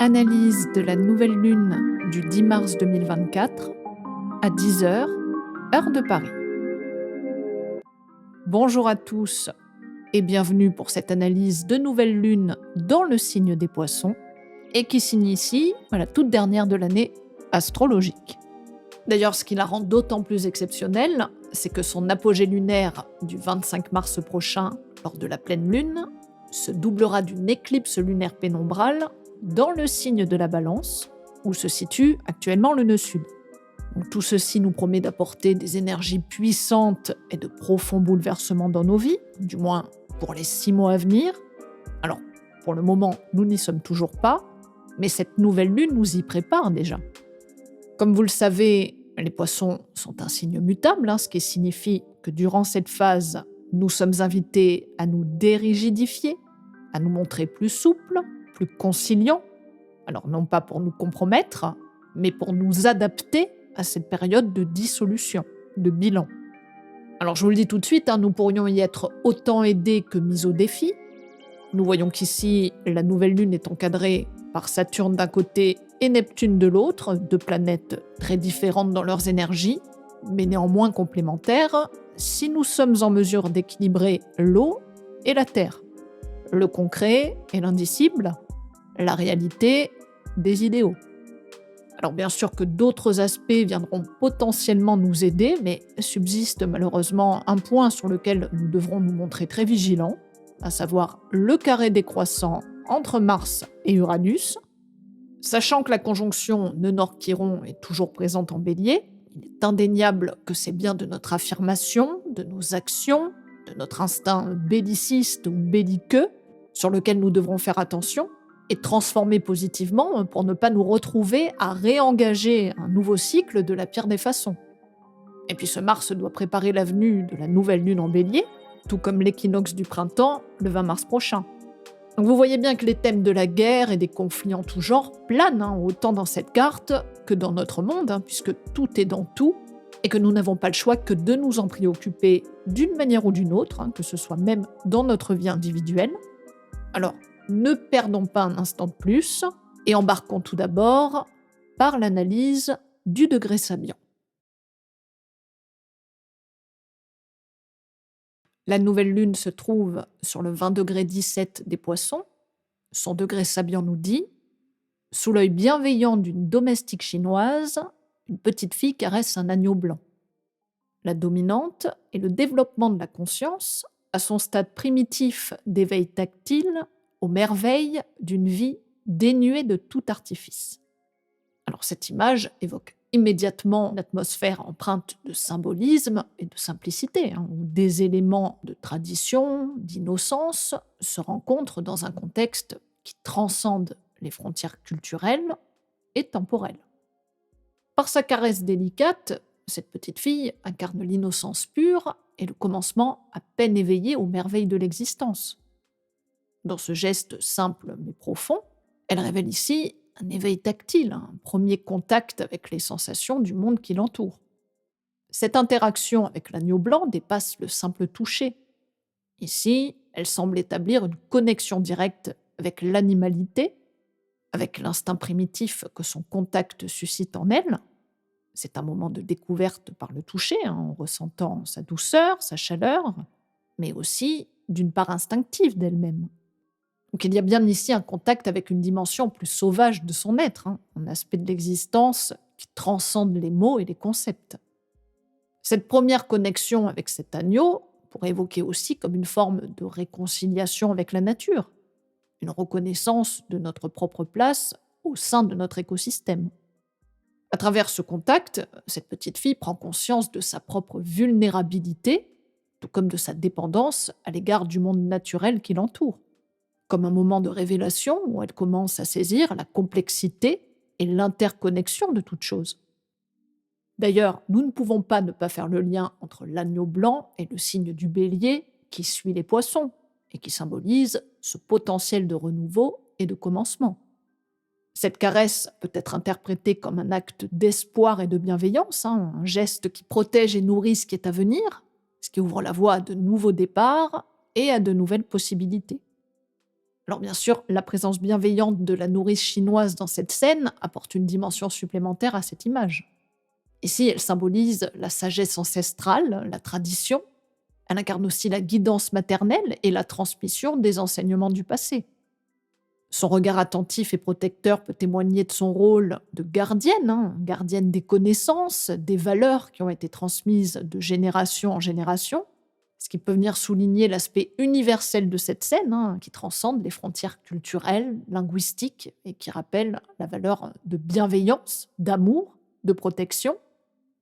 Analyse de la nouvelle lune du 10 mars 2024 à 10 h, heure de Paris. Bonjour à tous et bienvenue pour cette analyse de nouvelle lune dans le signe des Poissons et qui s'initie à la toute dernière de l'année astrologique. D'ailleurs, ce qui la rend d'autant plus exceptionnelle, c'est que son apogée lunaire du 25 mars prochain, lors de la pleine lune, se doublera d'une éclipse lunaire pénombrale dans le signe de la Balance, où se situe actuellement le nœud sud. Donc, tout ceci nous promet d'apporter des énergies puissantes et de profonds bouleversements dans nos vies, du moins pour les 6 mois à venir. Alors, pour le moment, nous n'y sommes toujours pas, mais cette nouvelle lune nous y prépare déjà. Comme vous le savez, les poissons sont un signe mutable, ce qui signifie que durant cette phase, nous sommes invités à nous dérigidifier, à nous montrer plus souples, plus conciliants. Alors non pas pour nous compromettre, mais pour nous adapter à cette période de dissolution, de bilan. Alors je vous le dis tout de suite, nous pourrions y être autant aidés que mis au défi. Nous voyons qu'ici, la nouvelle lune est encadrée par Saturne d'un côté et Neptune de l'autre, deux planètes très différentes dans leurs énergies, mais néanmoins complémentaires, si nous sommes en mesure d'équilibrer l'eau et la terre, le concret et l'indicible, la réalité des idéaux. Alors bien sûr que d'autres aspects viendront potentiellement nous aider, mais subsiste malheureusement un point sur lequel nous devrons nous montrer très vigilants, à savoir le carré décroissant entre Mars et Uranus. Sachant que la conjonction nœud Nord-Chiron est toujours présente en Bélier, il est indéniable que c'est bien de notre affirmation, de nos actions, de notre instinct belliciste ou belliqueux, sur lequel nous devrons faire attention et transformer positivement pour ne pas nous retrouver à réengager un nouveau cycle de la pire des façons. Et puis ce Mars doit préparer la venue de la nouvelle lune en Bélier, tout comme l'équinoxe du printemps le 20 mars prochain. Donc vous voyez bien que les thèmes de la guerre et des conflits en tout genre planent, autant dans cette carte que dans notre monde, puisque tout est dans tout, et que nous n'avons pas le choix que de nous en préoccuper d'une manière ou d'une autre, que ce soit même dans notre vie individuelle. Alors, ne perdons pas un instant de plus, et embarquons tout d'abord par l'analyse du degré sabian. La nouvelle lune se trouve sur le 20°17 des Poissons. Son degré sabian nous dit « Sous l'œil bienveillant d'une domestique chinoise, une petite fille caresse un agneau blanc. La dominante est le développement de la conscience à son stade primitif d'éveil tactile aux merveilles d'une vie dénuée de tout artifice. » Alors cette image évoque immédiatement une atmosphère empreinte de symbolisme et de simplicité, où des éléments de tradition, d'innocence se rencontrent dans un contexte qui transcende les frontières culturelles et temporelles. Par sa caresse délicate, cette petite fille incarne l'innocence pure et le commencement à peine éveillé aux merveilles de l'existence. Dans ce geste simple mais profond, elle révèle ici un éveil tactile, un premier contact avec les sensations du monde qui l'entoure. Cette interaction avec l'agneau blanc dépasse le simple toucher. Ici, elle semble établir une connexion directe avec l'animalité, avec l'instinct primitif que son contact suscite en elle. C'est un moment de découverte par le toucher, en ressentant sa douceur, sa chaleur, mais aussi d'une part instinctive d'elle-même. Donc il y a bien ici un contact avec une dimension plus sauvage de son être, un aspect de l'existence qui transcende les mots et les concepts. Cette première connexion avec cet agneau pourrait évoquer aussi comme une forme de réconciliation avec la nature, une reconnaissance de notre propre place au sein de notre écosystème. À travers ce contact, cette petite fille prend conscience de sa propre vulnérabilité, tout comme de sa dépendance à l'égard du monde naturel qui l'entoure, comme un moment de révélation où elle commence à saisir la complexité et l'interconnexion de toute chose. D'ailleurs, nous ne pouvons pas ne pas faire le lien entre l'agneau blanc et le signe du bélier qui suit les poissons et qui symbolise ce potentiel de renouveau et de commencement. Cette caresse peut être interprétée comme un acte d'espoir et de bienveillance, un geste qui protège et nourrit ce qui est à venir, ce qui ouvre la voie à de nouveaux départs et à de nouvelles possibilités. Alors bien sûr, la présence bienveillante de la nourrice chinoise dans cette scène apporte une dimension supplémentaire à cette image. Ici, elle symbolise la sagesse ancestrale, la tradition. Elle incarne aussi la guidance maternelle et la transmission des enseignements du passé. Son regard attentif et protecteur peut témoigner de son rôle de gardienne, gardienne des connaissances, des valeurs qui ont été transmises de génération en génération, ce qui peut venir souligner l'aspect universel de cette scène, qui transcende les frontières culturelles, linguistiques, et qui rappelle la valeur de bienveillance, d'amour, de protection,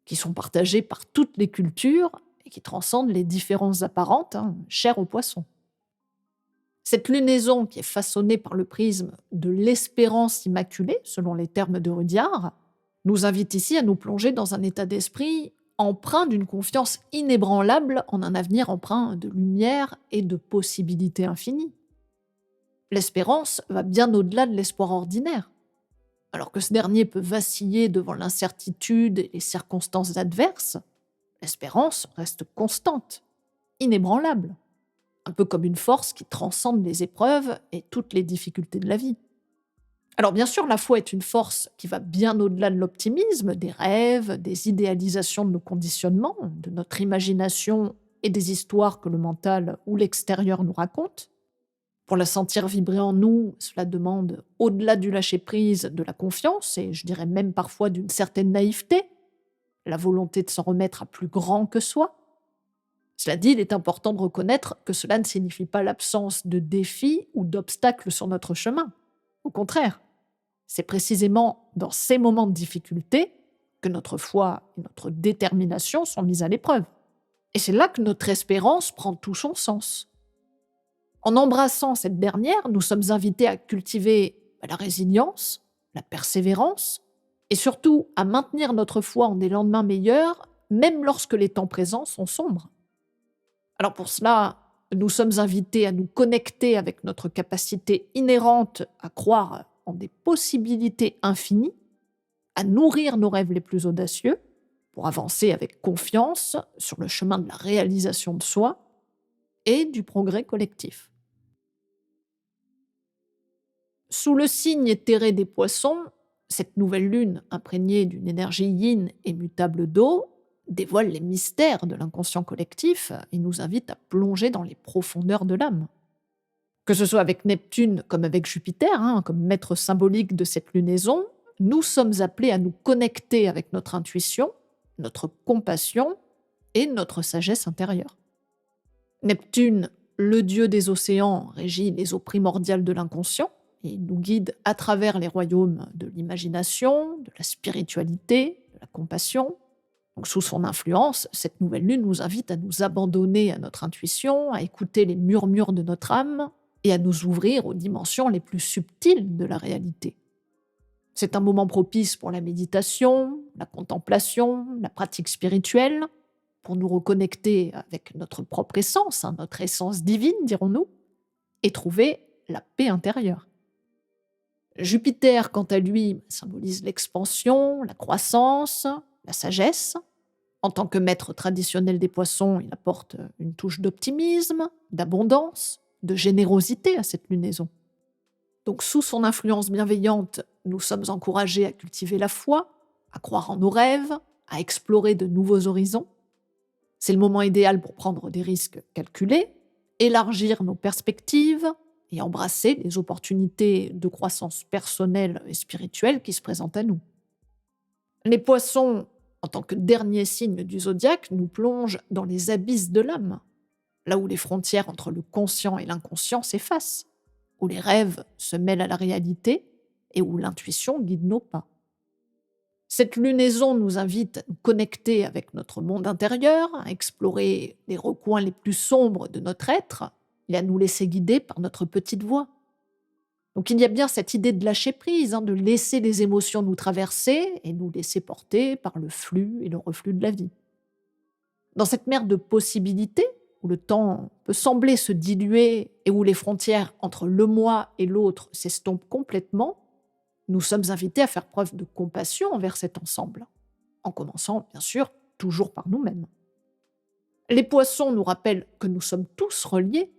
qui sont partagées par toutes les cultures et qui transcendent les différences apparentes, chères aux poissons. Cette lunaison qui est façonnée par le prisme de l'espérance immaculée, selon les termes de Rudyard, nous invite ici à nous plonger dans un état d'esprit empreint d'une confiance inébranlable en un avenir empreint de lumière et de possibilités infinies. L'espérance va bien au-delà de l'espoir ordinaire. Alors que ce dernier peut vaciller devant l'incertitude et les circonstances adverses, l'espérance reste constante, inébranlable, un peu comme une force qui transcende les épreuves et toutes les difficultés de la vie. Alors bien sûr, la foi est une force qui va bien au-delà de l'optimisme, des rêves, des idéalisations de nos conditionnements, de notre imagination et des histoires que le mental ou l'extérieur nous raconte. Pour la sentir vibrer en nous, cela demande, au-delà du lâcher-prise, de la confiance, et je dirais même parfois d'une certaine naïveté, la volonté de s'en remettre à plus grand que soi. Cela dit, il est important de reconnaître que cela ne signifie pas l'absence de défis ou d'obstacles sur notre chemin. Au contraire, c'est précisément dans ces moments de difficulté que notre foi et notre détermination sont mises à l'épreuve. Et c'est là que notre espérance prend tout son sens. En embrassant cette dernière, nous sommes invités à cultiver la résilience, la persévérance, et surtout à maintenir notre foi en des lendemains meilleurs, même lorsque les temps présents sont sombres. Alors pour cela, nous sommes invités à nous connecter avec notre capacité inhérente à croire en des possibilités infinies, à nourrir nos rêves les plus audacieux, pour avancer avec confiance sur le chemin de la réalisation de soi et du progrès collectif. Sous le signe éthéré des poissons, cette nouvelle lune, imprégnée d'une énergie yin et mutable d'eau, dévoile les mystères de l'inconscient collectif et nous invite à plonger dans les profondeurs de l'âme. Que ce soit avec Neptune comme avec Jupiter, comme maître symbolique de cette lunaison, nous sommes appelés à nous connecter avec notre intuition, notre compassion et notre sagesse intérieure. Neptune, le dieu des océans, régit les eaux primordiales de l'inconscient et il nous guide à travers les royaumes de l'imagination, de la spiritualité, de la compassion. Donc, sous son influence, cette nouvelle lune nous invite à nous abandonner à notre intuition, à écouter les murmures de notre âme et à nous ouvrir aux dimensions les plus subtiles de la réalité. C'est un moment propice pour la méditation, la contemplation, la pratique spirituelle, pour nous reconnecter avec notre propre essence, notre essence divine, dirons-nous, et trouver la paix intérieure. Jupiter, quant à lui, symbolise l'expansion, la croissance, la sagesse. En tant que maître traditionnel des poissons, il apporte une touche d'optimisme, d'abondance, de générosité à cette lunaison. Donc, sous son influence bienveillante, nous sommes encouragés à cultiver la foi, à croire en nos rêves, à explorer de nouveaux horizons. C'est le moment idéal pour prendre des risques calculés, élargir nos perspectives et embrasser les opportunités de croissance personnelle et spirituelle qui se présentent à nous. Les poissons, en tant que dernier signe du zodiaque, nous plongent dans les abysses de l'âme, là où les frontières entre le conscient et l'inconscient s'effacent, où les rêves se mêlent à la réalité et où l'intuition guide nos pas. Cette lunaison nous invite à nous connecter avec notre monde intérieur, à explorer les recoins les plus sombres de notre être et à nous laisser guider par notre petite voix. Donc il y a bien cette idée de lâcher prise, de laisser les émotions nous traverser et nous laisser porter par le flux et le reflux de la vie. Dans cette mer de possibilités, où le temps peut sembler se diluer et où les frontières entre le moi et l'autre s'estompent complètement, nous sommes invités à faire preuve de compassion envers cet ensemble, en commençant, bien sûr, toujours par nous-mêmes. Les poissons nous rappellent que nous sommes tous reliés,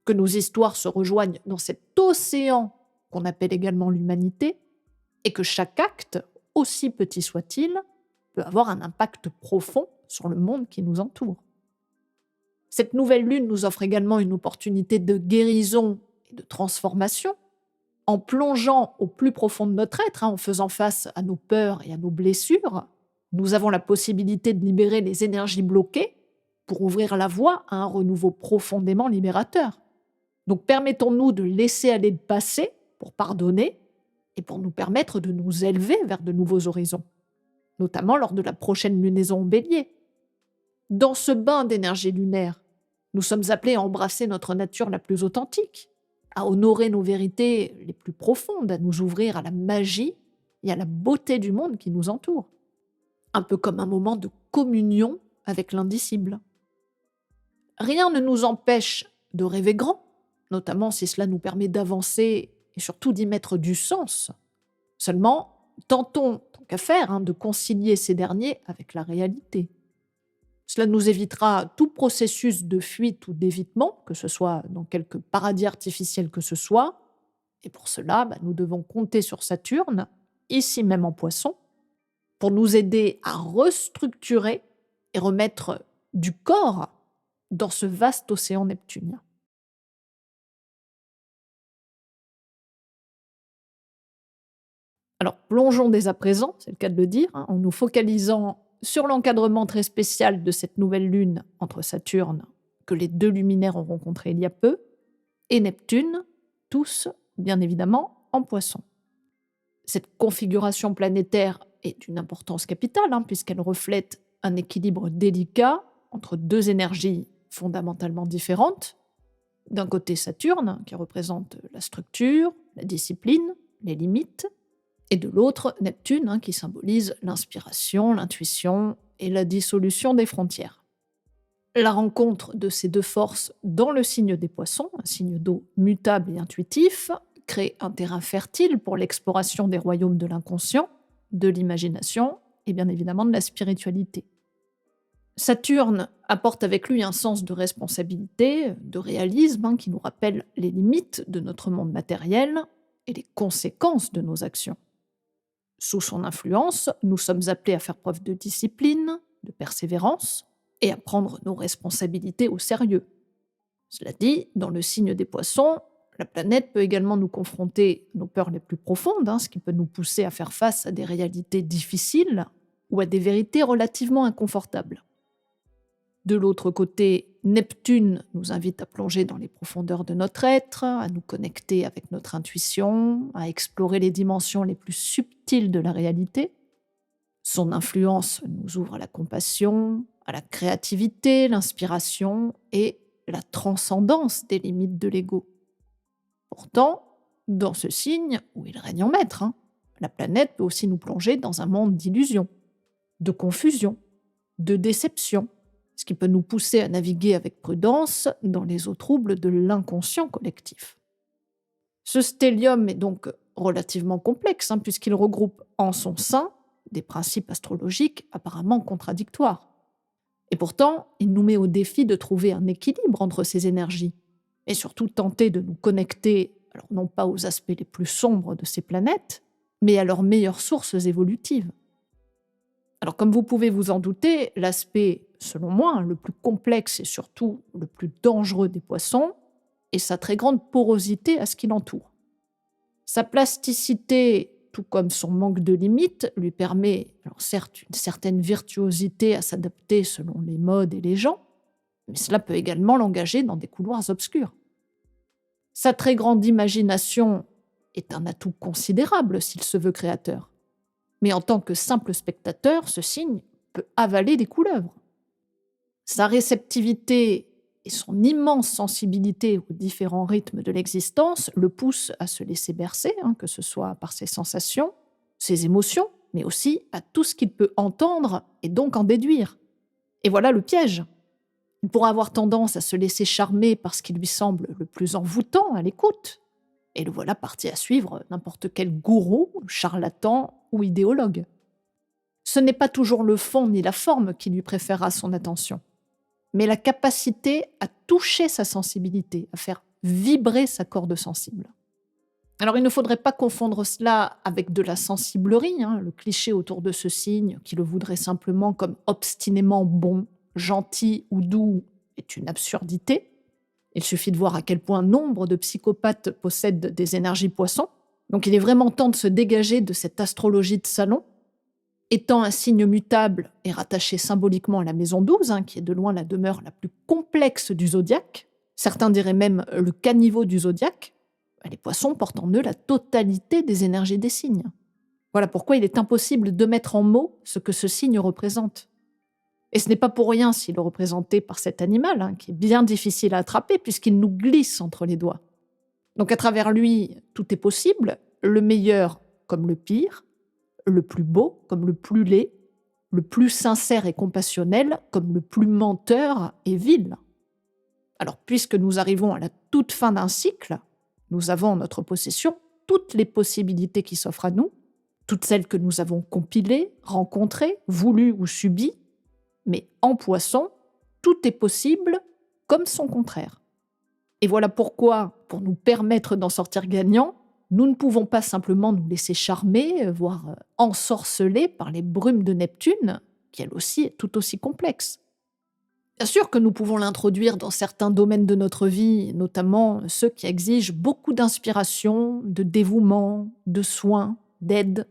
que nos histoires se rejoignent dans cet océan qu'on appelle également l'humanité, et que chaque acte, aussi petit soit-il, peut avoir un impact profond sur le monde qui nous entoure. Cette nouvelle lune nous offre également une opportunité de guérison et de transformation. En plongeant au plus profond de notre être, en faisant face à nos peurs et à nos blessures, nous avons la possibilité de libérer les énergies bloquées pour ouvrir la voie à un renouveau profondément libérateur. Donc permettons-nous de laisser aller le passé pour pardonner et pour nous permettre de nous élever vers de nouveaux horizons, notamment lors de la prochaine lunaison en Bélier. Dans ce bain d'énergie lunaire, nous sommes appelés à embrasser notre nature la plus authentique, à honorer nos vérités les plus profondes, à nous ouvrir à la magie et à la beauté du monde qui nous entoure. Un peu comme un moment de communion avec l'indicible. Rien ne nous empêche de rêver grand, notamment si cela nous permet d'avancer et surtout d'y mettre du sens. Seulement, tentons, tant qu'à faire, de concilier ces derniers avec la réalité. Cela nous évitera tout processus de fuite ou d'évitement, que ce soit dans quelque paradis artificiel que ce soit. Et pour cela, nous devons compter sur Saturne, ici même en Poisson, pour nous aider à restructurer et remettre du corps dans ce vaste océan neptunien. Alors, plongeons dès à présent, c'est le cas de le dire, en nous focalisant sur l'encadrement très spécial de cette nouvelle lune entre Saturne, que les deux luminaires ont rencontré il y a peu, et Neptune, tous, bien évidemment, en Poisson. Cette configuration planétaire est d'une importance capitale, puisqu'elle reflète un équilibre délicat entre deux énergies fondamentalement différentes. D'un côté Saturne, qui représente la structure, la discipline, les limites, et de l'autre Neptune, qui symbolise l'inspiration, l'intuition et la dissolution des frontières. La rencontre de ces deux forces dans le signe des Poissons, un signe d'eau mutable et intuitif, crée un terrain fertile pour l'exploration des royaumes de l'inconscient, de l'imagination et bien évidemment de la spiritualité. Saturne apporte avec lui un sens de responsabilité, de réalisme, qui nous rappelle les limites de notre monde matériel et les conséquences de nos actions. Sous son influence, nous sommes appelés à faire preuve de discipline, de persévérance et à prendre nos responsabilités au sérieux. Cela dit, dans le signe des Poissons, la planète peut également nous confronter à nos peurs les plus profondes, ce qui peut nous pousser à faire face à des réalités difficiles ou à des vérités relativement inconfortables. De l'autre côté, Neptune nous invite à plonger dans les profondeurs de notre être, à nous connecter avec notre intuition, à explorer les dimensions les plus subtiles de la réalité. Son influence nous ouvre à la compassion, à la créativité, l'inspiration et la transcendance des limites de l'ego. Pourtant, dans ce signe où il règne en maître, la planète peut aussi nous plonger dans un monde d'illusions, de confusion, de déception, ce qui peut nous pousser à naviguer avec prudence dans les eaux troubles de l'inconscient collectif. Ce stellium est donc relativement complexe, puisqu'il regroupe en son sein des principes astrologiques apparemment contradictoires. Et pourtant, il nous met au défi de trouver un équilibre entre ces énergies, et surtout tenter de nous connecter, alors non pas aux aspects les plus sombres de ces planètes, mais à leurs meilleures sources évolutives. Alors comme vous pouvez vous en douter, l'aspect, selon moi, le plus complexe et surtout le plus dangereux des Poissons est sa très grande porosité à ce qui l'entoure. Sa plasticité, tout comme son manque de limites, lui permet, alors certes, une certaine virtuosité à s'adapter selon les modes et les gens, mais cela peut également l'engager dans des couloirs obscurs. Sa très grande imagination est un atout considérable s'il se veut créateur. Mais en tant que simple spectateur, ce signe peut avaler des couleuvres. Sa réceptivité et son immense sensibilité aux différents rythmes de l'existence le poussent à se laisser bercer, que ce soit par ses sensations, ses émotions, mais aussi à tout ce qu'il peut entendre et donc en déduire. Et voilà le piège. Il pourra avoir tendance à se laisser charmer par ce qui lui semble le plus envoûtant à l'écoute. Et le voilà parti à suivre n'importe quel gourou, charlatan ou idéologue. Ce n'est pas toujours le fond ni la forme qui lui préférera son attention, mais la capacité à toucher sa sensibilité, à faire vibrer sa corde sensible. Alors il ne faudrait pas confondre cela avec de la sensiblerie, le cliché autour de ce signe qui le voudrait simplement comme obstinément bon, gentil ou doux est une absurdité. Il suffit de voir à quel point nombre de psychopathes possèdent des énergies poissons. Donc il est vraiment temps de se dégager de cette astrologie de salon. Étant un signe mutable et rattaché symboliquement à la maison 12, qui est de loin la demeure la plus complexe du zodiaque, certains diraient même le caniveau du zodiaque, les poissons portent en eux la totalité des énergies des signes. Voilà pourquoi il est impossible de mettre en mots ce que ce signe représente. Et ce n'est pas pour rien s'il est représenté par cet animal, qui est bien difficile à attraper puisqu'il nous glisse entre les doigts. Donc à travers lui, tout est possible, le meilleur comme le pire, le plus beau comme le plus laid, le plus sincère et compassionnel comme le plus menteur et vil. Alors puisque nous arrivons à la toute fin d'un cycle, nous avons en notre possession toutes les possibilités qui s'offrent à nous, toutes celles que nous avons compilées, rencontrées, voulues ou subies, mais en poisson, tout est possible comme son contraire. Et voilà pourquoi, pour nous permettre d'en sortir gagnants, nous ne pouvons pas simplement nous laisser charmer, voire ensorceler par les brumes de Neptune, qui elle aussi est tout aussi complexe. Bien sûr que nous pouvons l'introduire dans certains domaines de notre vie, notamment ceux qui exigent beaucoup d'inspiration, de dévouement, de soins, d'aide.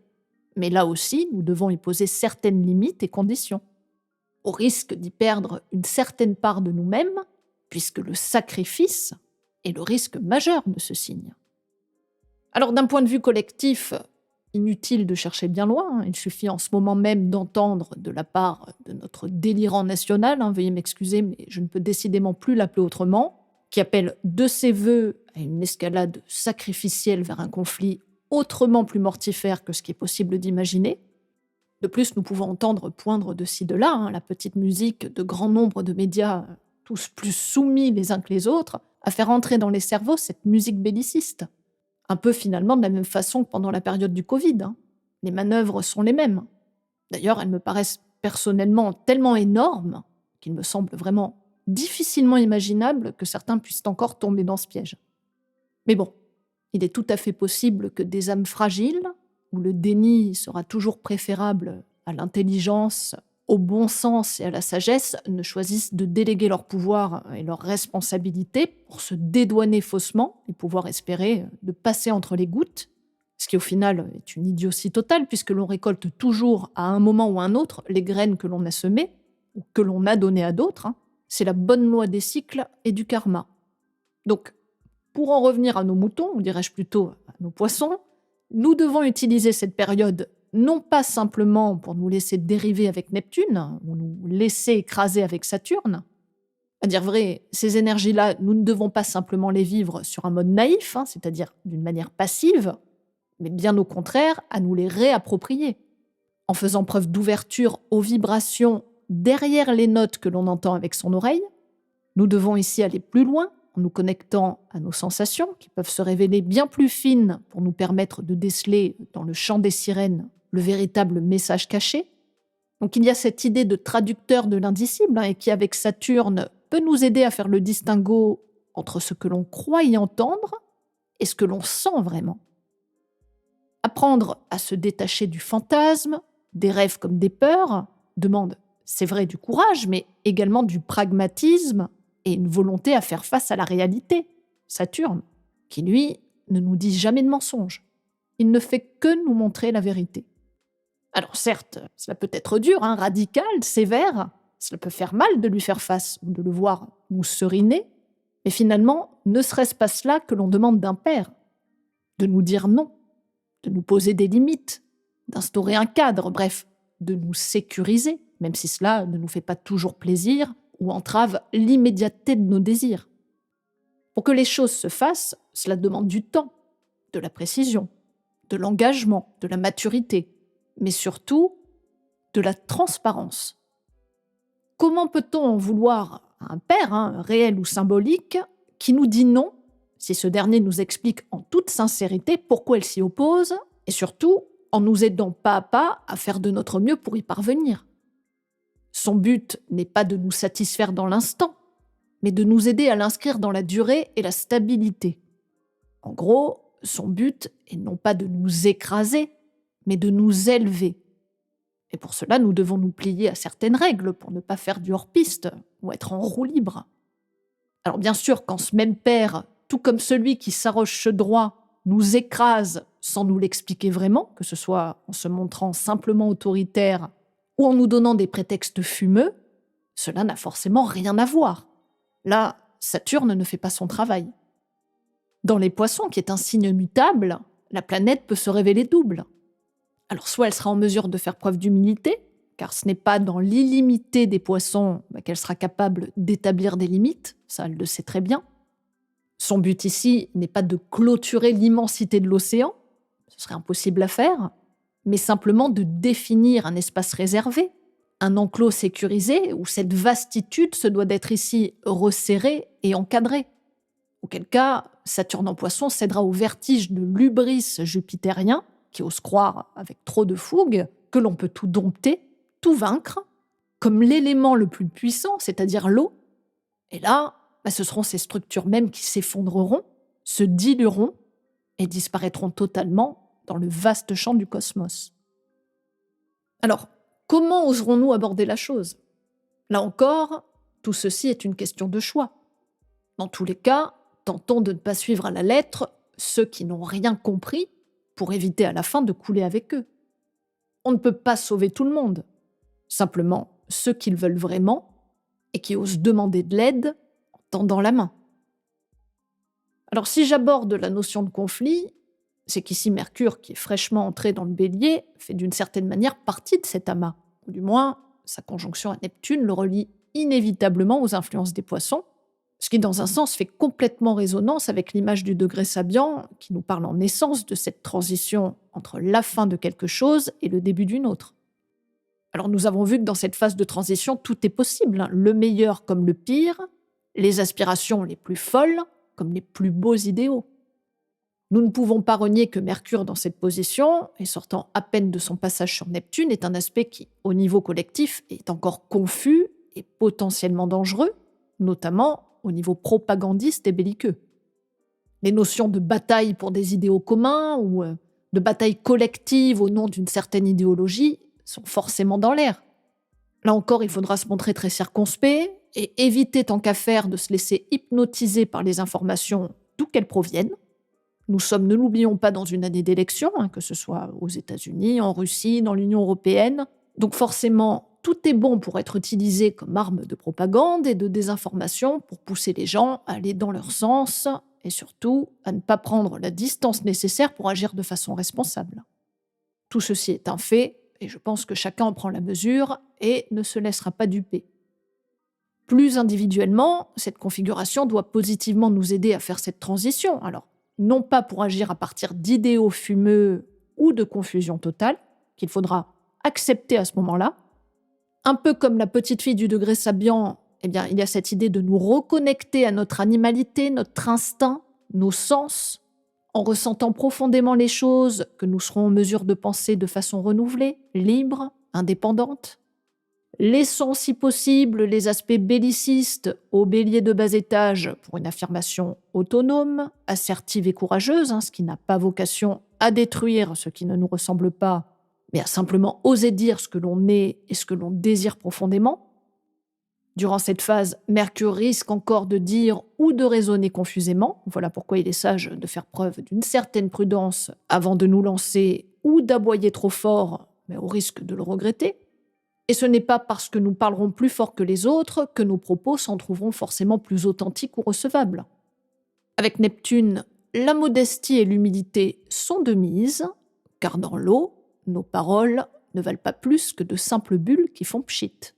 Mais là aussi, nous devons y poser certaines limites et conditions, au risque d'y perdre une certaine part de nous-mêmes, puisque le sacrifice est le risque majeur de ce signe. Alors d'un point de vue collectif, inutile de chercher bien loin, il suffit en ce moment même d'entendre de la part de notre délirant national, veuillez m'excuser mais je ne peux décidément plus l'appeler autrement, qui appelle de ses vœux à une escalade sacrificielle vers un conflit autrement plus mortifère que ce qui est possible d'imaginer. De plus, nous pouvons entendre poindre de ci de là la petite musique de grand nombre de médias, tous plus soumis les uns que les autres, à faire entrer dans les cerveaux cette musique belliciste. Un peu finalement de la même façon que pendant la période du Covid. Les manœuvres sont les mêmes. D'ailleurs, elles me paraissent personnellement tellement énormes qu'il me semble vraiment difficilement imaginable que certains puissent encore tomber dans ce piège. Mais bon, il est tout à fait possible que des âmes fragiles, où le déni sera toujours préférable à l'intelligence, au bon sens et à la sagesse, ne choisissent de déléguer leur pouvoir et leur responsabilité pour se dédouaner faussement et pouvoir espérer de passer entre les gouttes, ce qui au final est une idiotie totale puisque l'on récolte toujours à un moment ou un autre les graines que l'on a semées ou que l'on a données à d'autres. C'est la bonne loi des cycles et du karma. Donc, pour en revenir à nos moutons, ou dirais-je plutôt à nos poissons, nous devons utiliser cette période non pas simplement pour nous laisser dériver avec Neptune, ou nous laisser écraser avec Saturne. À dire vrai, ces énergies-là, nous ne devons pas simplement les vivre sur un mode naïf, c'est-à-dire d'une manière passive, mais bien au contraire, à nous les réapproprier, en faisant preuve d'ouverture aux vibrations derrière les notes que l'on entend avec son oreille. Nous devons ici aller plus loin, en nous connectant à nos sensations, qui peuvent se révéler bien plus fines pour nous permettre de déceler dans le chant des sirènes le véritable message caché. Donc il y a cette idée de traducteur de l'indicible, et qui, avec Saturne, peut nous aider à faire le distinguo entre ce que l'on croit y entendre et ce que l'on sent vraiment. Apprendre à se détacher du fantasme, des rêves comme des peurs, demande, c'est vrai, du courage, mais également du pragmatisme et une volonté à faire face à la réalité. Saturne, qui lui, ne nous dit jamais de mensonge. Il ne fait que nous montrer la vérité. Alors certes, cela peut être dur, radical, sévère, cela peut faire mal de lui faire face ou de le voir nous seriner, mais finalement, ne serait-ce pas cela que l'on demande d'un père? De nous dire non, de nous poser des limites, d'instaurer un cadre, bref, de nous sécuriser, même si cela ne nous fait pas toujours plaisir ou entrave l'immédiateté de nos désirs. Pour que les choses se fassent, cela demande du temps, de la précision, de l'engagement, de la maturité, mais surtout de la transparence. Comment peut-on en vouloir à un père, réel ou symbolique, qui nous dit non, si ce dernier nous explique en toute sincérité pourquoi il s'y oppose, et surtout en nous aidant pas à pas à faire de notre mieux pour y parvenir? Son but n'est pas de nous satisfaire dans l'instant, mais de nous aider à l'inscrire dans la durée et la stabilité. En gros, son but est non pas de nous écraser, mais de nous élever. Et pour cela, nous devons nous plier à certaines règles pour ne pas faire du hors-piste ou être en roue libre. Alors bien sûr, quand ce même père, tout comme celui qui s'arroche ce droit, nous écrase sans nous l'expliquer vraiment, que ce soit en se montrant simplement autoritaire ou en nous donnant des prétextes fumeux, cela n'a forcément rien à voir. Là, Saturne ne fait pas son travail. Dans les poissons, qui est un signe mutable, la planète peut se révéler double. Alors soit elle sera en mesure de faire preuve d'humilité, car ce n'est pas dans l'illimité des poissons qu'elle sera capable d'établir des limites, ça elle le sait très bien. Son but ici n'est pas de clôturer l'immensité de l'océan, ce serait impossible à faire, mais simplement de définir un espace réservé, un enclos sécurisé où cette vastitude se doit d'être ici resserrée et encadrée. Auquel cas, Saturne en poisson cédera au vertige de l'hubris jupitérien, qui ose croire, avec trop de fougue, que l'on peut tout dompter, tout vaincre, comme l'élément le plus puissant, c'est-à-dire l'eau. Et là, ce seront ces structures mêmes qui s'effondreront, se dilueront et disparaîtront totalement dans le vaste champ du cosmos. Alors, comment oserons-nous aborder la chose ? Là encore, tout ceci est une question de choix. Dans tous les cas, tentons de ne pas suivre à la lettre ceux qui n'ont rien compris pour éviter à la fin de couler avec eux. On ne peut pas sauver tout le monde, simplement ceux qui le veulent vraiment et qui osent demander de l'aide en tendant la main. Alors si j'aborde la notion de conflit, c'est qu'ici Mercure, qui est fraîchement entré dans le Bélier, fait d'une certaine manière partie de cet amas, ou du moins sa conjonction à Neptune le relie inévitablement aux influences des Poissons, ce qui dans un sens fait complètement résonance avec l'image du degré Sabian qui nous parle en essence de cette transition entre la fin de quelque chose et le début d'une autre. Alors nous avons vu que dans cette phase de transition, tout est possible, le meilleur comme le pire, les aspirations les plus folles comme les plus beaux idéaux. Nous ne pouvons pas renier que Mercure dans cette position, et sortant à peine de son passage sur Neptune, est un aspect qui, au niveau collectif, est encore confus et potentiellement dangereux, notamment au niveau propagandiste et belliqueux. Les notions de bataille pour des idéaux communs ou de bataille collective au nom d'une certaine idéologie sont forcément dans l'air. Là encore, il faudra se montrer très circonspect et éviter tant qu'à faire de se laisser hypnotiser par les informations d'où qu'elles proviennent. Nous sommes, ne l'oublions pas, dans une année d'élection, que ce soit aux États-Unis, en Russie, dans l'Union européenne. Donc forcément, tout est bon pour être utilisé comme arme de propagande et de désinformation pour pousser les gens à aller dans leur sens et surtout à ne pas prendre la distance nécessaire pour agir de façon responsable. Tout ceci est un fait et je pense que chacun en prend la mesure et ne se laissera pas duper. Plus individuellement, cette configuration doit positivement nous aider à faire cette transition. Alors, non pas pour agir à partir d'idéaux fumeux ou de confusion totale, qu'il faudra accepter à ce moment-là. Un peu comme la petite fille du degré Sabian, il y a cette idée de nous reconnecter à notre animalité, notre instinct, nos sens, en ressentant profondément les choses que nous serons en mesure de penser de façon renouvelée, libre, indépendante. Laissons si possible les aspects bellicistes au bélier de bas étage pour une affirmation autonome, assertive et courageuse, ce qui n'a pas vocation à détruire ce qui ne nous ressemble pas, mais à simplement oser dire ce que l'on est et ce que l'on désire profondément. Durant cette phase, Mercure risque encore de dire ou de raisonner confusément. Voilà pourquoi il est sage de faire preuve d'une certaine prudence avant de nous lancer ou d'aboyer trop fort, mais au risque de le regretter. Et ce n'est pas parce que nous parlerons plus fort que les autres que nos propos s'en trouveront forcément plus authentiques ou recevables. Avec Neptune, la modestie et l'humilité sont de mise, car dans l'eau, nos paroles ne valent pas plus que de simples bulles qui font pchit.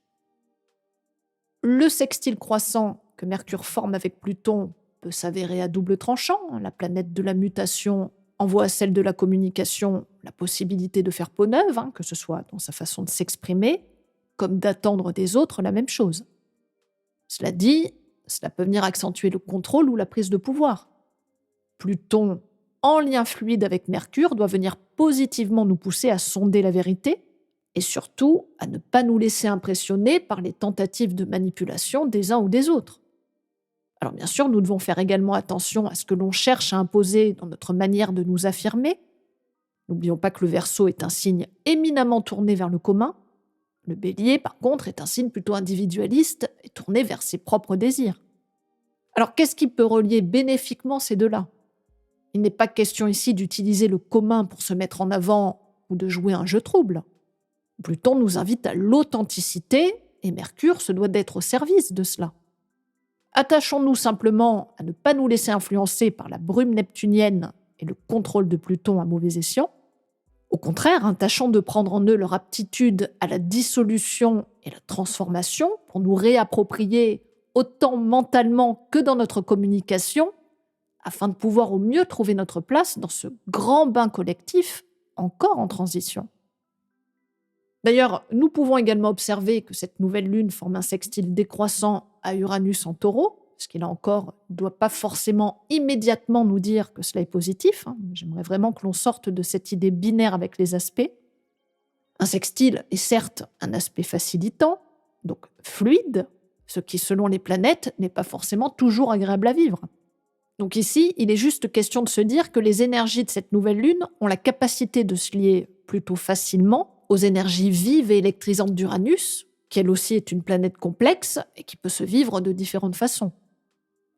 Le sextile croissant que Mercure forme avec Pluton peut s'avérer à double tranchant. La planète de la mutation envoie à celle de la communication la possibilité de faire peau neuve, que ce soit dans sa façon de s'exprimer, comme d'attendre des autres la même chose. Cela dit, cela peut venir accentuer le contrôle ou la prise de pouvoir. Pluton, en lien fluide avec Mercure, doit venir positivement nous pousser à sonder la vérité et surtout à ne pas nous laisser impressionner par les tentatives de manipulation des uns ou des autres. Alors bien sûr, nous devons faire également attention à ce que l'on cherche à imposer dans notre manière de nous affirmer. N'oublions pas que le Verseau est un signe éminemment tourné vers le commun. Le Bélier, par contre, est un signe plutôt individualiste et tourné vers ses propres désirs. Alors qu'est-ce qui peut relier bénéfiquement ces deux-là? Il n'est pas question ici d'utiliser le commun pour se mettre en avant ou de jouer un jeu trouble. Pluton nous invite à l'authenticité et Mercure se doit d'être au service de cela. Attachons-nous simplement à ne pas nous laisser influencer par la brume neptunienne et le contrôle de Pluton à mauvais escient. Au contraire, tâchons de prendre en eux leur aptitude à la dissolution et la transformation pour nous réapproprier autant mentalement que dans notre communication, afin de pouvoir au mieux trouver notre place dans ce grand bain collectif encore en transition. D'ailleurs, nous pouvons également observer que cette nouvelle lune forme un sextile décroissant à Uranus en Taureau, ce qui là encore ne doit pas forcément immédiatement nous dire que cela est positif. J'aimerais vraiment que l'on sorte de cette idée binaire avec les aspects. Un sextile est certes un aspect facilitant, donc fluide, ce qui selon les planètes n'est pas forcément toujours agréable à vivre. Donc ici, il est juste question de se dire que les énergies de cette nouvelle lune ont la capacité de se lier plutôt facilement aux énergies vives et électrisantes d'Uranus, qui elle aussi est une planète complexe et qui peut se vivre de différentes façons.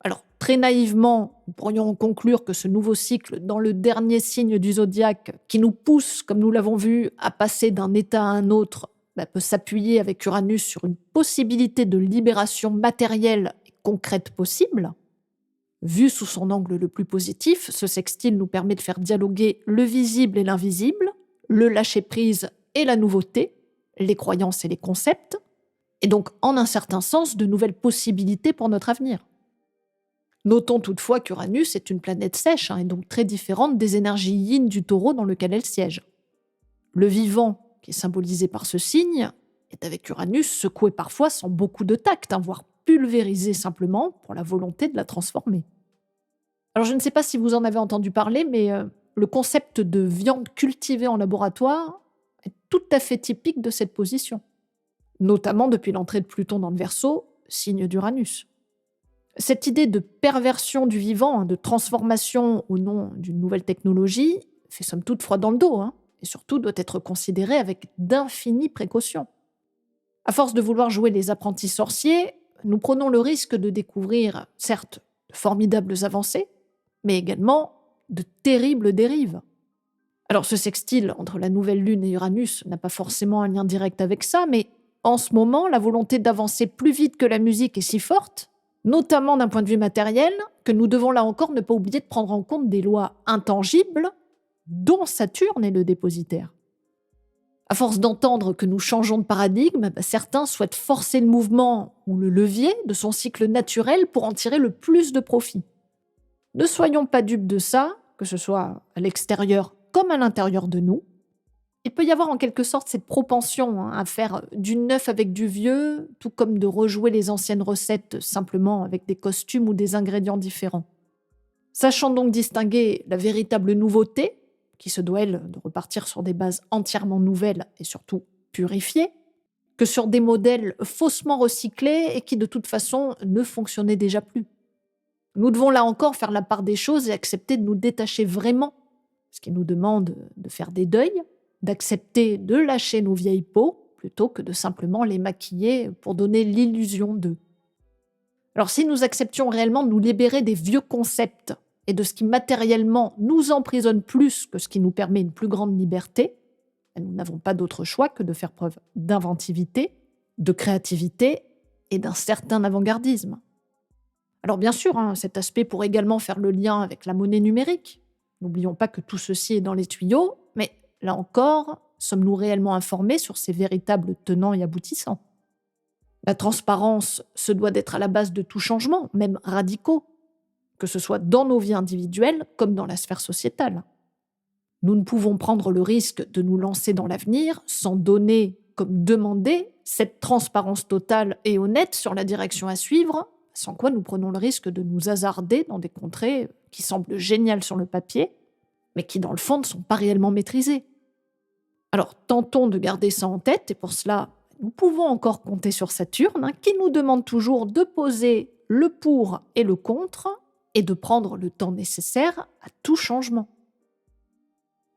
Alors, très naïvement, nous pourrions en conclure que ce nouveau cycle dans le dernier signe du zodiaque, qui nous pousse, comme nous l'avons vu, à passer d'un état à un autre, peut s'appuyer avec Uranus sur une possibilité de libération matérielle et concrète possible. Vu sous son angle le plus positif, ce sextile nous permet de faire dialoguer le visible et l'invisible, le lâcher-prise et la nouveauté, les croyances et les concepts, et donc en un certain sens de nouvelles possibilités pour notre avenir. Notons toutefois qu'Uranus est une planète sèche et donc très différente des énergies yin du Taureau dans lequel elle siège. Le vivant, qui est symbolisé par ce signe, est avec Uranus secoué parfois sans beaucoup de tact, voire pulvérisé simplement pour la volonté de la transformer. Alors je ne sais pas si vous en avez entendu parler, mais le concept de viande cultivée en laboratoire est tout à fait typique de cette position, notamment depuis l'entrée de Pluton dans le Verseau, signe d'Uranus. Cette idée de perversion du vivant, de transformation au nom d'une nouvelle technologie, fait somme toute froid dans le dos, et surtout doit être considérée avec d'infinies précautions. À force de vouloir jouer les apprentis sorciers, nous prenons le risque de découvrir, certes, de formidables avancées, mais également de terribles dérives. Alors ce sextile entre la nouvelle lune et Uranus n'a pas forcément un lien direct avec ça, mais en ce moment, la volonté d'avancer plus vite que la musique est si forte, notamment d'un point de vue matériel, que nous devons là encore ne pas oublier de prendre en compte des lois intangibles dont Saturne est le dépositaire. À force d'entendre que nous changeons de paradigme, certains souhaitent forcer le mouvement ou le levier de son cycle naturel pour en tirer le plus de profit. Ne soyons pas dupes de ça, que ce soit à l'extérieur comme à l'intérieur de nous. Il peut y avoir en quelque sorte cette propension à faire du neuf avec du vieux, tout comme de rejouer les anciennes recettes simplement avec des costumes ou des ingrédients différents. Sachant donc distinguer la véritable nouveauté, qui se doit, elle, de repartir sur des bases entièrement nouvelles et surtout purifiées, que sur des modèles faussement recyclés et qui de toute façon ne fonctionnaient déjà plus. Nous devons là encore faire la part des choses et accepter de nous détacher vraiment, ce qui nous demande de faire des deuils, d'accepter de lâcher nos vieilles peaux plutôt que de simplement les maquiller pour donner l'illusion d'eux. Alors si nous acceptions réellement de nous libérer des vieux concepts et de ce qui matériellement nous emprisonne plus que ce qui nous permet une plus grande liberté, nous n'avons pas d'autre choix que de faire preuve d'inventivité, de créativité et d'un certain avant-gardisme. Alors bien sûr, cet aspect pourrait également faire le lien avec la monnaie numérique. N'oublions pas que tout ceci est dans les tuyaux, mais là encore, sommes-nous réellement informés sur ses véritables tenants et aboutissants? La transparence se doit d'être à la base de tout changement, même radicaux, que ce soit dans nos vies individuelles comme dans la sphère sociétale. Nous ne pouvons prendre le risque de nous lancer dans l'avenir sans donner, comme demander, cette transparence totale et honnête sur la direction à suivre, sans quoi nous prenons le risque de nous hasarder dans des contrées qui semblent géniales sur le papier, mais qui dans le fond ne sont pas réellement maîtrisées. Alors tentons de garder ça en tête, et pour cela, nous pouvons encore compter sur Saturne, qui nous demande toujours de poser le pour et le contre et de prendre le temps nécessaire à tout changement.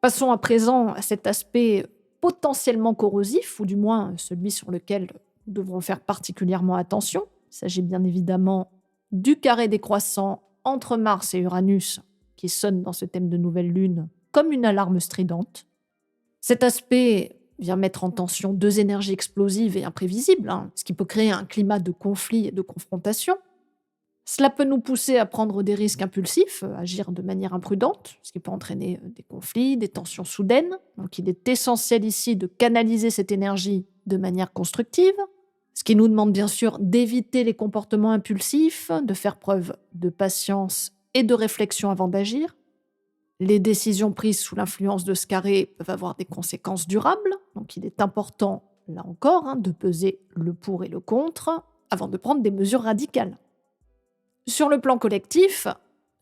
Passons à présent à cet aspect potentiellement corrosif, ou du moins celui sur lequel nous devrons faire particulièrement attention. Il s'agit bien évidemment du carré décroissant entre Mars et Uranus, qui sonne dans ce thème de nouvelle lune comme une alarme stridente. Cet aspect vient mettre en tension deux énergies explosives et imprévisibles, ce qui peut créer un climat de conflit et de confrontation. Cela peut nous pousser à prendre des risques impulsifs, à agir de manière imprudente, ce qui peut entraîner des conflits, des tensions soudaines. Donc il est essentiel ici de canaliser cette énergie de manière constructive, ce qui nous demande bien sûr d'éviter les comportements impulsifs, de faire preuve de patience et de réflexion avant d'agir. Les décisions prises sous l'influence de ce carré peuvent avoir des conséquences durables, donc il est important, là encore, de peser le pour et le contre avant de prendre des mesures radicales. Sur le plan collectif,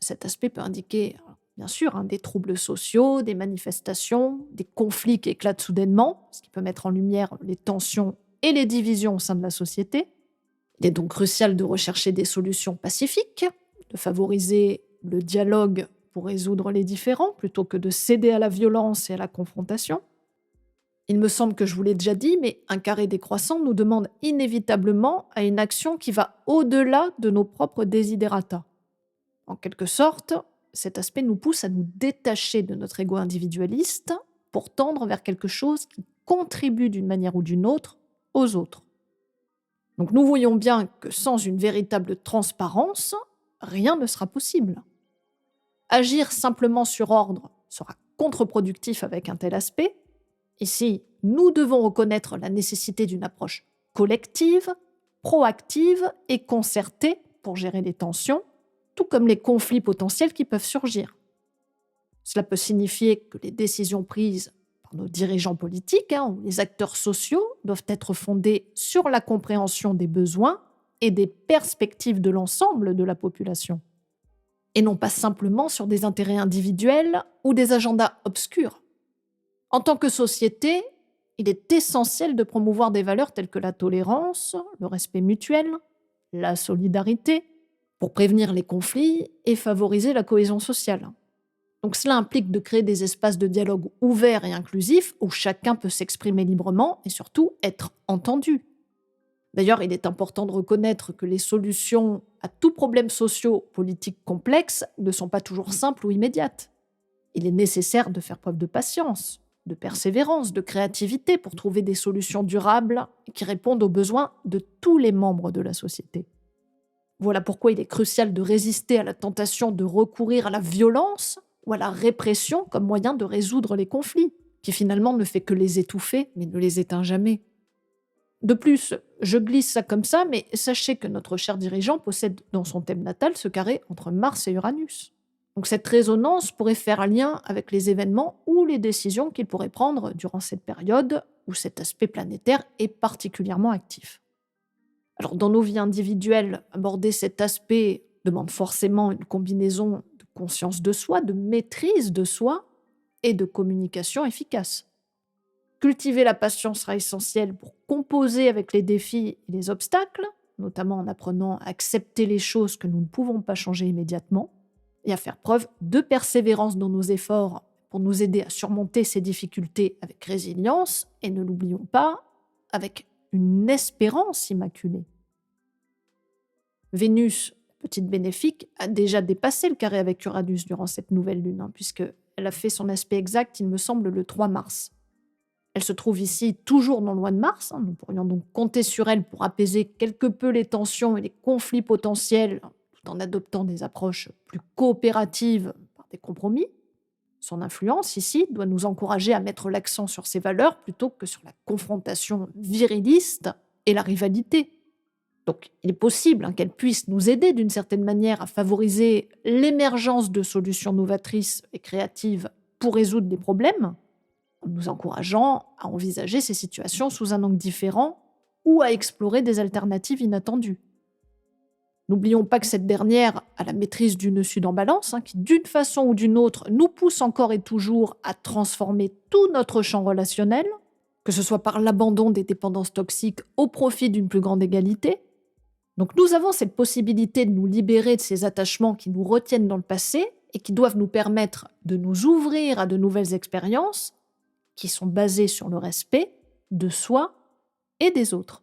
cet aspect peut indiquer, bien sûr, des troubles sociaux, des manifestations, des conflits qui éclatent soudainement, ce qui peut mettre en lumière les tensions et les divisions au sein de la société. Il est donc crucial de rechercher des solutions pacifiques, de favoriser le dialogue pour résoudre les différends, plutôt que de céder à la violence et à la confrontation. Il me semble que je vous l'ai déjà dit, mais un carré décroissant nous demande inévitablement à une action qui va au-delà de nos propres desiderata. En quelque sorte, cet aspect nous pousse à nous détacher de notre ego individualiste pour tendre vers quelque chose qui contribue d'une manière ou d'une autre aux autres. Donc nous voyons bien que sans une véritable transparence, rien ne sera possible. Agir simplement sur ordre sera contre-productif avec un tel aspect. Ici, nous devons reconnaître la nécessité d'une approche collective, proactive et concertée pour gérer les tensions, tout comme les conflits potentiels qui peuvent surgir. Cela peut signifier que les décisions prises par nos dirigeants politiques ou les acteurs sociaux doivent être fondées sur la compréhension des besoins et des perspectives de l'ensemble de la population, et non pas simplement sur des intérêts individuels ou des agendas obscurs. En tant que société, il est essentiel de promouvoir des valeurs telles que la tolérance, le respect mutuel, la solidarité, pour prévenir les conflits et favoriser la cohésion sociale. Donc cela implique de créer des espaces de dialogue ouverts et inclusifs où chacun peut s'exprimer librement et surtout être entendu. D'ailleurs, il est important de reconnaître que les solutions à tous problèmes sociaux, politiques complexes ne sont pas toujours simples ou immédiates. Il est nécessaire de faire preuve de patience, de persévérance, de créativité pour trouver des solutions durables qui répondent aux besoins de tous les membres de la société. Voilà pourquoi il est crucial de résister à la tentation de recourir à la violence ou à la répression comme moyen de résoudre les conflits, qui finalement ne fait que les étouffer, mais ne les éteint jamais. De plus, je glisse ça comme ça, mais sachez que notre cher dirigeant possède dans son thème natal ce carré entre Mars et Uranus. Donc cette résonance pourrait faire un lien avec les événements ou les décisions qu'il pourrait prendre durant cette période où cet aspect planétaire est particulièrement actif. Alors dans nos vies individuelles, aborder cet aspect demande forcément une combinaison de conscience de soi, de maîtrise de soi et de communication efficace. Cultiver la patience sera essentiel pour composer avec les défis et les obstacles, notamment en apprenant à accepter les choses que nous ne pouvons pas changer immédiatement, et à faire preuve de persévérance dans nos efforts pour nous aider à surmonter ces difficultés avec résilience et, ne l'oublions pas, avec une espérance immaculée. Vénus, petite bénéfique, a déjà dépassé le carré avec Uranus durant cette nouvelle lune, puisqu'elle a fait son aspect exact, il me semble, le 3 mars. Elle se trouve ici toujours dans le mois de mars, nous pourrions donc compter sur elle pour apaiser quelque peu les tensions et les conflits potentiels, tout en adoptant des approches plus coopératives par des compromis. Son influence ici doit nous encourager à mettre l'accent sur ses valeurs plutôt que sur la confrontation viriliste et la rivalité. Donc il est possible qu'elle puisse nous aider d'une certaine manière à favoriser l'émergence de solutions novatrices et créatives pour résoudre des problèmes, en nous encourageant à envisager ces situations sous un angle différent ou à explorer des alternatives inattendues. N'oublions pas que cette dernière a la maîtrise du nœud sud en balance, qui d'une façon ou d'une autre nous pousse encore et toujours à transformer tout notre champ relationnel, que ce soit par l'abandon des dépendances toxiques au profit d'une plus grande égalité, Donc nous avons cette possibilité de nous libérer de ces attachements qui nous retiennent dans le passé et qui doivent nous permettre de nous ouvrir à de nouvelles expériences qui sont basées sur le respect de soi et des autres.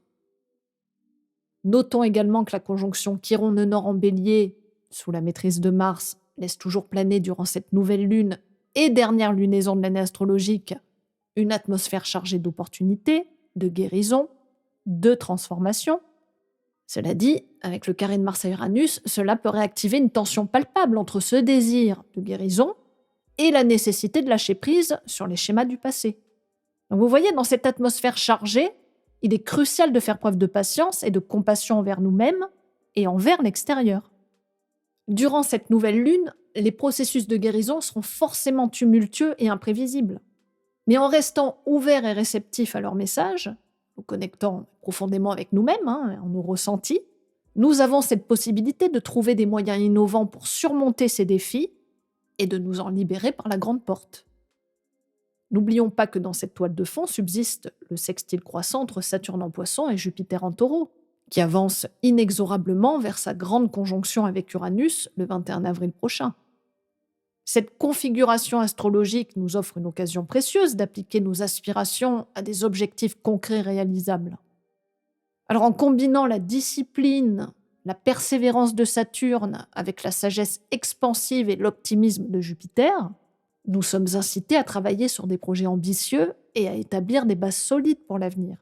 Notons également que la conjonction Chiron-Nord en Bélier, sous la maîtrise de Mars, laisse toujours planer durant cette nouvelle lune et dernière lunaison de l'année astrologique une atmosphère chargée d'opportunités, de guérison, de transformation. Cela dit, avec le carré de Mars à Uranus, cela peut réactiver une tension palpable entre ce désir de guérison et la nécessité de lâcher prise sur les schémas du passé. Donc vous voyez, dans cette atmosphère chargée, il est crucial de faire preuve de patience et de compassion envers nous-mêmes et envers l'extérieur. Durant cette nouvelle lune, les processus de guérison seront forcément tumultueux et imprévisibles. Mais en restant ouverts et réceptifs à leur message, nous connectant profondément avec nous-mêmes, en nos ressentis, nous avons cette possibilité de trouver des moyens innovants pour surmonter ces défis et de nous en libérer par la grande porte. N'oublions pas que dans cette toile de fond subsiste le sextile croissant entre Saturne en Poisson et Jupiter en Taureau, qui avance inexorablement vers sa grande conjonction avec Uranus le 21 avril prochain. Cette configuration astrologique nous offre une occasion précieuse d'appliquer nos aspirations à des objectifs concrets réalisables. Alors en combinant la discipline, la persévérance de Saturne avec la sagesse expansive et l'optimisme de Jupiter, nous sommes incités à travailler sur des projets ambitieux et à établir des bases solides pour l'avenir.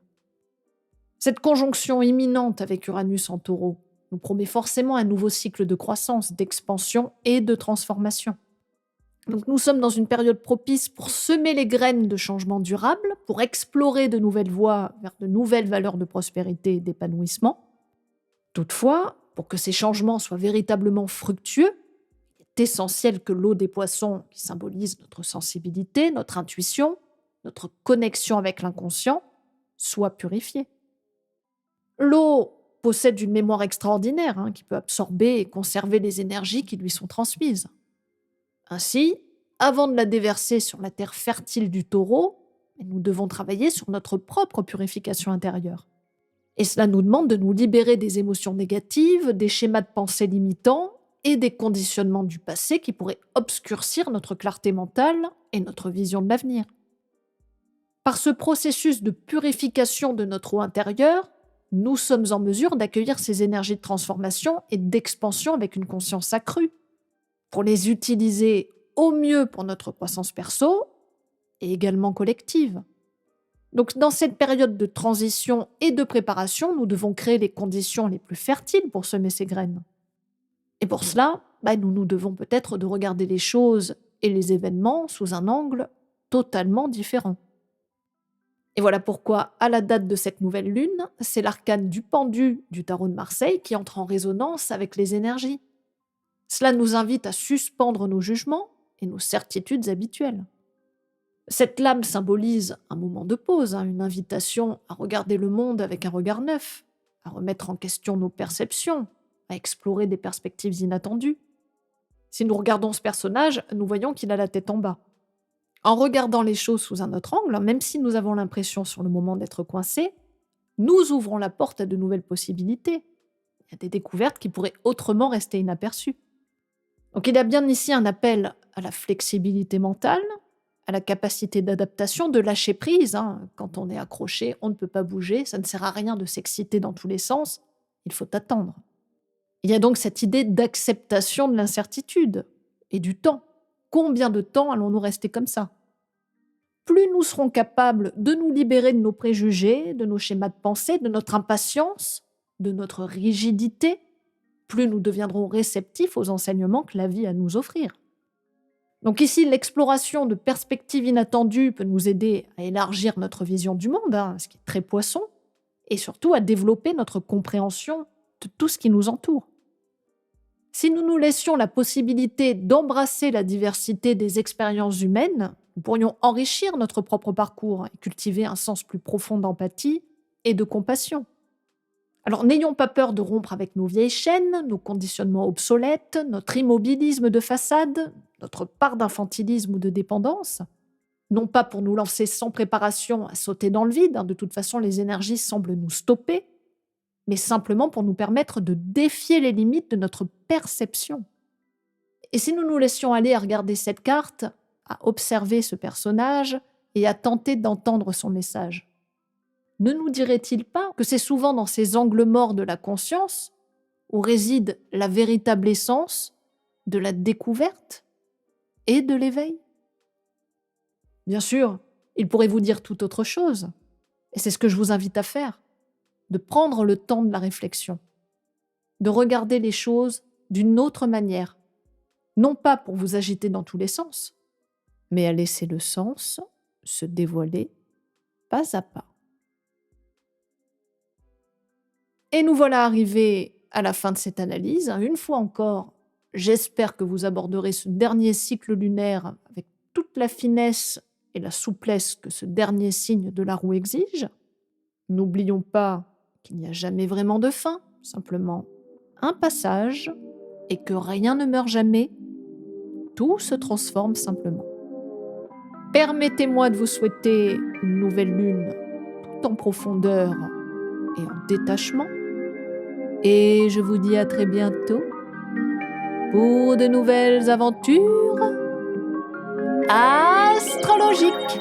Cette conjonction imminente avec Uranus en Taureau nous promet forcément un nouveau cycle de croissance, d'expansion et de transformation. Donc nous sommes dans une période propice pour semer les graines de changements durables, pour explorer de nouvelles voies vers de nouvelles valeurs de prospérité et d'épanouissement. Toutefois, pour que ces changements soient véritablement fructueux, il est essentiel que l'eau des poissons, qui symbolise notre sensibilité, notre intuition, notre connexion avec l'inconscient, soit purifiée. L'eau possède une mémoire extraordinaire qui peut absorber et conserver les énergies qui lui sont transmises. Ainsi, avant de la déverser sur la terre fertile du Taureau, nous devons travailler sur notre propre purification intérieure. Et cela nous demande de nous libérer des émotions négatives, des schémas de pensée limitants et des conditionnements du passé qui pourraient obscurcir notre clarté mentale et notre vision de l'avenir. Par ce processus de purification de notre eau intérieure, nous sommes en mesure d'accueillir ces énergies de transformation et d'expansion avec une conscience accrue, pour les utiliser au mieux pour notre croissance perso et également collective. Donc dans cette période de transition et de préparation, nous devons créer les conditions les plus fertiles pour semer ces graines. Et pour cela, nous devons peut-être de regarder les choses et les événements sous un angle totalement différent. Et voilà pourquoi, à la date de cette nouvelle lune, c'est l'arcane du pendu du tarot de Marseille qui entre en résonance avec les énergies. Cela nous invite à suspendre nos jugements et nos certitudes habituelles. Cette lame symbolise un moment de pause, une invitation à regarder le monde avec un regard neuf, à remettre en question nos perceptions, à explorer des perspectives inattendues. Si nous regardons ce personnage, nous voyons qu'il a la tête en bas. En regardant les choses sous un autre angle, même si nous avons l'impression sur le moment d'être coincés, nous ouvrons la porte à de nouvelles possibilités, à des découvertes qui pourraient autrement rester inaperçues. Donc il y a bien ici un appel à la flexibilité mentale, à la capacité d'adaptation, de lâcher prise. Quand on est accroché, on ne peut pas bouger, ça ne sert à rien de s'exciter dans tous les sens, il faut attendre. Il y a donc cette idée d'acceptation de l'incertitude et du temps. Combien de temps allons-nous rester comme ça ? Plus nous serons capables de nous libérer de nos préjugés, de nos schémas de pensée, de notre impatience, de notre rigidité, plus nous deviendrons réceptifs aux enseignements que la vie a à nous offrir. Donc ici, l'exploration de perspectives inattendues peut nous aider à élargir notre vision du monde, ce qui est très poisson, et surtout à développer notre compréhension de tout ce qui nous entoure. Si nous nous laissions la possibilité d'embrasser la diversité des expériences humaines, nous pourrions enrichir notre propre parcours et cultiver un sens plus profond d'empathie et de compassion. Alors n'ayons pas peur de rompre avec nos vieilles chaînes, nos conditionnements obsolètes, notre immobilisme de façade, notre part d'infantilisme ou de dépendance. Non pas pour nous lancer sans préparation à sauter dans le vide, de toute façon les énergies semblent nous stopper, mais simplement pour nous permettre de défier les limites de notre perception. Et si nous nous laissions aller à regarder cette carte, à observer ce personnage et à tenter d'entendre son message, ne nous dirait-il pas que c'est souvent dans ces angles morts de la conscience où réside la véritable essence de la découverte et de l'éveil? Bien sûr, il pourrait vous dire tout autre chose, et c'est ce que je vous invite à faire, de prendre le temps de la réflexion, de regarder les choses d'une autre manière, non pas pour vous agiter dans tous les sens, mais à laisser le sens se dévoiler pas à pas. Et nous voilà arrivés à la fin de cette analyse. Une fois encore, j'espère que vous aborderez ce dernier cycle lunaire avec toute la finesse et la souplesse que ce dernier signe de la roue exige. N'oublions pas qu'il n'y a jamais vraiment de fin, simplement un passage, et que rien ne meurt jamais, tout se transforme simplement. Permettez-moi de vous souhaiter une nouvelle lune tout en profondeur et en détachement. Et je vous dis à très bientôt pour de nouvelles aventures astrologiques.